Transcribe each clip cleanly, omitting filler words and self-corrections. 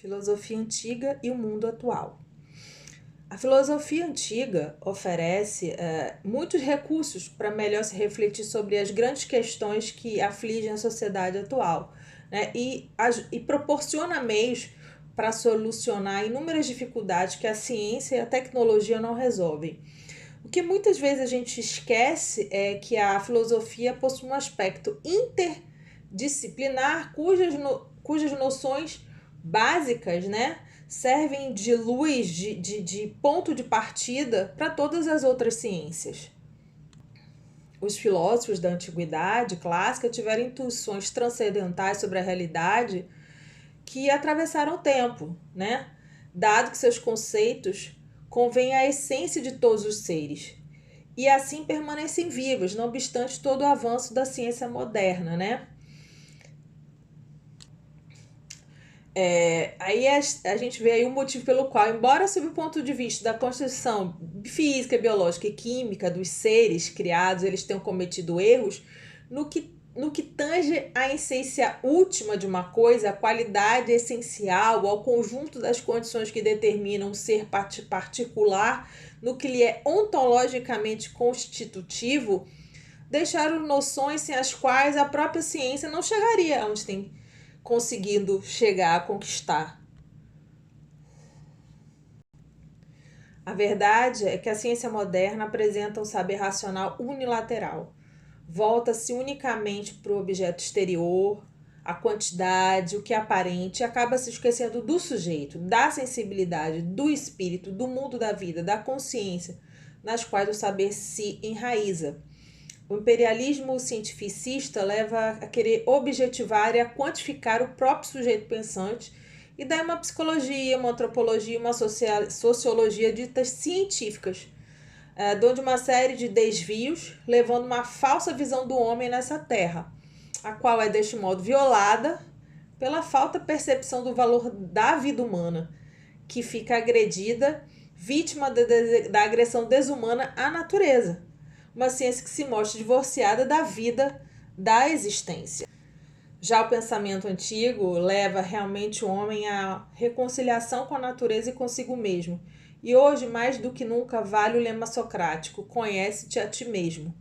Filosofia antiga e o mundo atual. A filosofia antiga oferece muitos recursos para melhor se refletir sobre as grandes questões que afligem a sociedade atual, né? E proporciona meios para solucionar inúmeras dificuldades que a ciência e a tecnologia não resolvem. O que muitas vezes a gente esquece é que a filosofia possui um aspecto interdisciplinar cujas noções básicas, né, servem de luz, de ponto de partida para todas as outras ciências. Os filósofos da antiguidade clássica tiveram intuições transcendentais sobre a realidade que atravessaram o tempo, né? Dado que seus conceitos convêm à essência de todos os seres e assim permanecem vivos, não obstante todo o avanço da ciência moderna, né? Aí a gente vê aí um motivo pelo qual, embora sob o ponto de vista da constituição física, biológica e química dos seres criados, eles tenham cometido erros, no que tange à essência última de uma coisa, a qualidade essencial, ao conjunto das condições que determinam um ser particular, no que lhe é ontologicamente constitutivo, deixaram noções sem as quais a própria ciência não chegaria onde tem conseguindo chegar a conquistar. A verdade é que a ciência moderna apresenta um saber racional unilateral. Volta-se unicamente para o objeto exterior, a quantidade, o que é aparente, e acaba se esquecendo do sujeito, da sensibilidade, do espírito, do mundo da vida, da consciência, nas quais o saber se enraiza. O imperialismo cientificista leva a querer objetivar e a quantificar o próprio sujeito pensante, e daí uma psicologia, uma antropologia, uma sociologia ditas científicas, donde uma série de desvios, levando uma falsa visão do homem nessa terra, a qual é deste modo violada pela falta de percepção do valor da vida humana, que fica agredida, vítima da agressão desumana à natureza. Uma ciência que se mostra divorciada da vida, da existência. Já o pensamento antigo leva realmente o homem à reconciliação com a natureza e consigo mesmo. E hoje, mais do que nunca, vale o lema socrático: conhece-te a ti mesmo.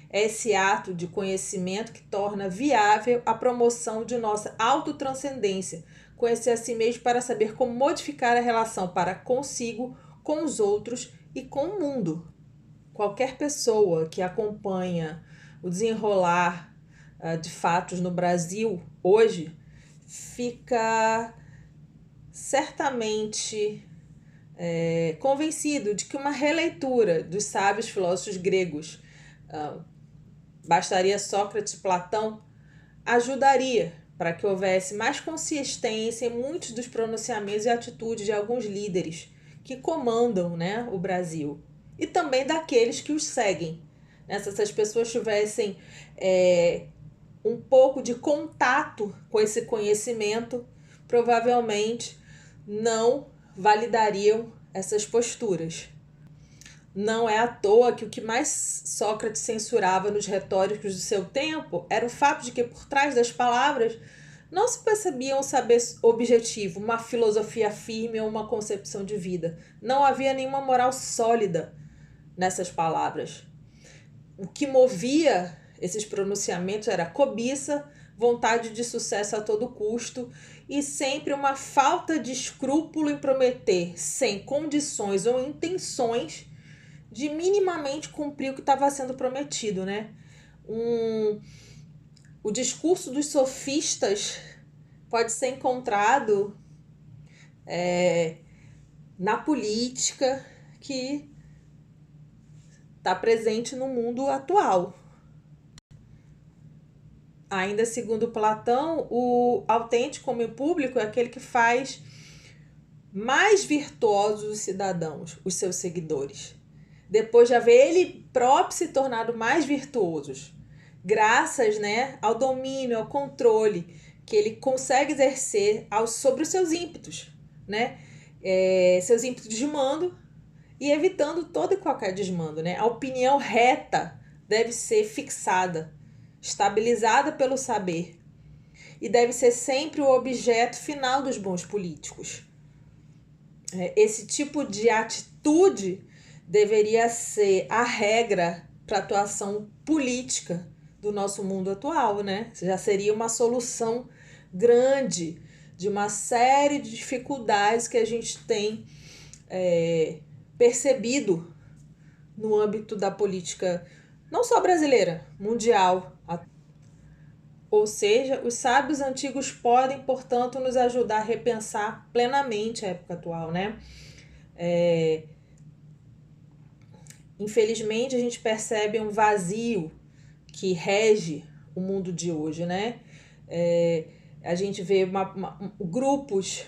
É esse ato de conhecimento que torna viável a promoção de nossa autotranscendência, conhecer a si mesmo para saber como modificar a relação para consigo, com os outros e com o mundo. Qualquer pessoa que acompanha o desenrolar de fatos no Brasil hoje fica certamente convencido de que uma releitura dos sábios filósofos gregos, bastaria Sócrates e Platão, ajudaria para que houvesse mais consistência em muitos dos pronunciamentos e atitudes de alguns líderes que comandam, né, o Brasil. E também daqueles que os seguem. Se essas pessoas tivessem um pouco de contato com esse conhecimento, provavelmente não validariam essas posturas. Não é à toa que o que mais Sócrates censurava nos retóricos do seu tempo era o fato de que por trás das palavras não se percebia um saber objetivo, uma filosofia firme ou uma concepção de vida. Não havia nenhuma moral sólida nessas palavras. O que movia esses pronunciamentos era cobiça, vontade de sucesso a todo custo e sempre uma falta de escrúpulo em prometer, sem condições ou intenções, de minimamente cumprir o que estava sendo prometido, né? O discurso dos sofistas pode ser encontrado na política que está presente no mundo atual. Ainda segundo Platão, o autêntico homem público é aquele que faz mais virtuosos os cidadãos, os seus seguidores, depois de haver ele próprio se tornado mais virtuosos, graças, né, ao domínio, ao controle que ele consegue exercer sobre os seus ímpetos, né, seus ímpetos de mando, e evitando todo e qualquer desmando, né? A opinião reta deve ser fixada, estabilizada pelo saber. e deve ser sempre o objeto final dos bons políticos. Esse tipo de atitude deveria ser a regra para a atuação política do nosso mundo atual, né? Já seria uma solução grande de uma série de dificuldades que a gente tem percebido no âmbito da política, não só brasileira, mundial. Ou seja, os sábios antigos podem, portanto, nos ajudar a repensar plenamente a época atual, né? Infelizmente, a gente percebe um vazio que rege o mundo de hoje, né? A gente vê grupos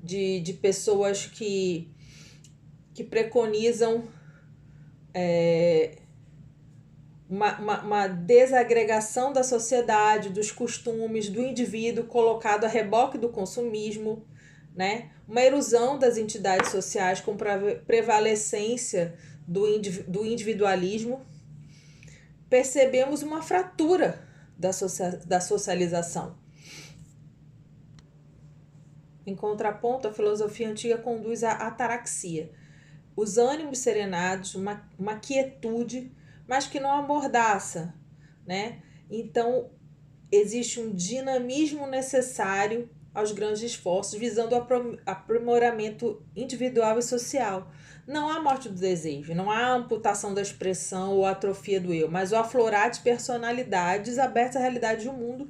de pessoas que preconizam uma desagregação da sociedade, dos costumes, do indivíduo colocado a reboque do consumismo, né? Uma erosão das entidades sociais com prevalecência do individualismo. Percebemos uma fratura da socialização. Em contraponto, a filosofia antiga conduz à ataraxia, os ânimos serenados, uma quietude, mas que não amordaça, né? Então, existe um dinamismo necessário aos grandes esforços, visando o aprimoramento individual e social. Não há morte do desejo, não há amputação da expressão ou atrofia do eu, mas o aflorar de personalidades abertas à realidade de um mundo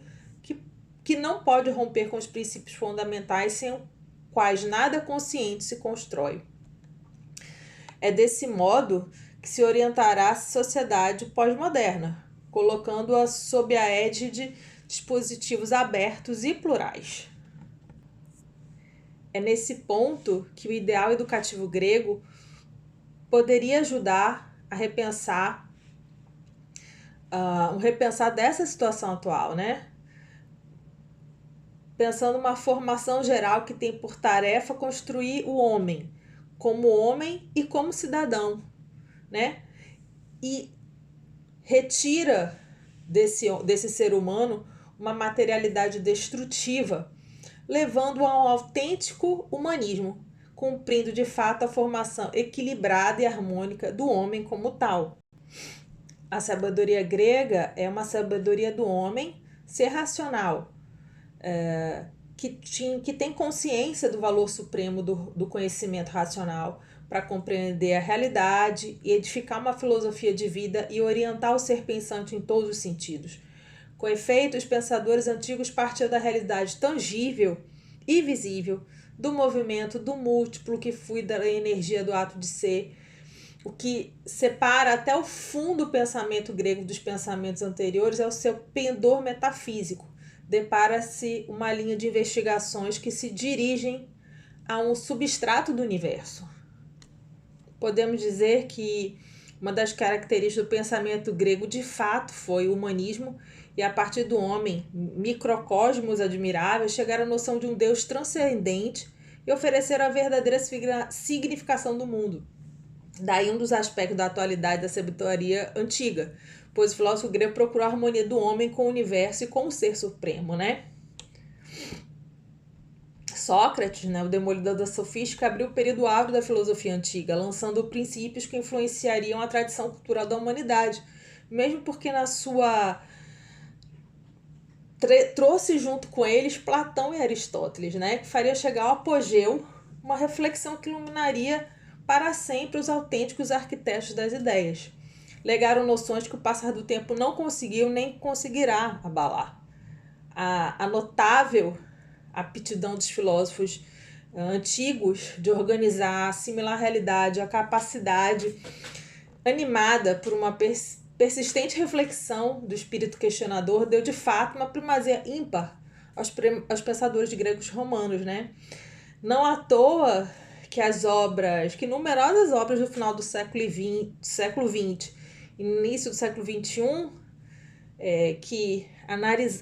que não pode romper com os princípios fundamentais sem os quais nada consciente se constrói. É desse modo que se orientará a sociedade pós-moderna, colocando-a sob a égide de dispositivos abertos e plurais. É nesse ponto que o ideal educativo grego poderia ajudar a repensar dessa situação atual, né? Pensando uma formação geral que tem por tarefa construir o homem como homem e como cidadão, né? E retira desse ser humano uma materialidade destrutiva, levando a um autêntico humanismo, cumprindo de fato a formação equilibrada e harmônica do homem como tal. A sabedoria grega é uma sabedoria do homem ser racional, que tem consciência do valor supremo do conhecimento racional para compreender a realidade e edificar uma filosofia de vida e orientar o ser pensante em todos os sentidos. Com efeito, os pensadores antigos partiam da realidade tangível e visível, do movimento, do múltiplo que flui da energia do ato de ser, o que separa até o fundo o pensamento grego dos pensamentos anteriores é o seu pendor metafísico. Depara-se uma linha de investigações que se dirigem a um substrato do universo. Podemos dizer que uma das características do pensamento grego de fato foi o humanismo, e a partir do homem, microcosmos admiráveis, chegar à noção de um Deus transcendente e oferecer a verdadeira significação do mundo. Daí um dos aspectos da atualidade da sabedoria antiga, pois o filósofo grego procurou a harmonia do homem com o universo e com o ser supremo, né? Sócrates, né, o demolidor da sofística, abriu o período áureo da filosofia antiga, lançando princípios que influenciariam a tradição cultural da humanidade, mesmo porque na sua trouxe junto com eles Platão e Aristóteles, né, que faria chegar ao apogeu uma reflexão que iluminaria para sempre os autênticos arquitetos das ideias. Legaram noções que o passar do tempo não conseguiu nem conseguirá abalar. A notável aptidão dos filósofos antigos de organizar, assimilar a realidade, a capacidade animada por uma persistente reflexão do espírito questionador deu de fato uma primazia ímpar aos pensadores gregos romanos, né? Não à toa que numerosas obras do final do século XX e início do século XXI, que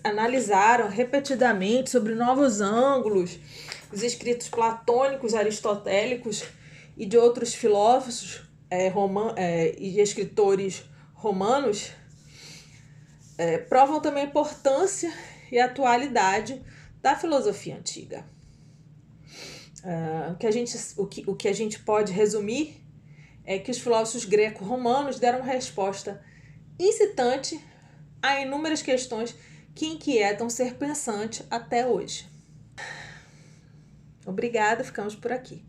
analisaram repetidamente sobre novos ângulos os escritos platônicos, aristotélicos e de outros filósofos e escritores romanos, provam também a importância e atualidade da filosofia antiga. O que a gente pode resumir é que os filósofos greco-romanos deram uma resposta incitante a inúmeras questões que inquietam o ser pensante até hoje. Obrigada, ficamos por aqui.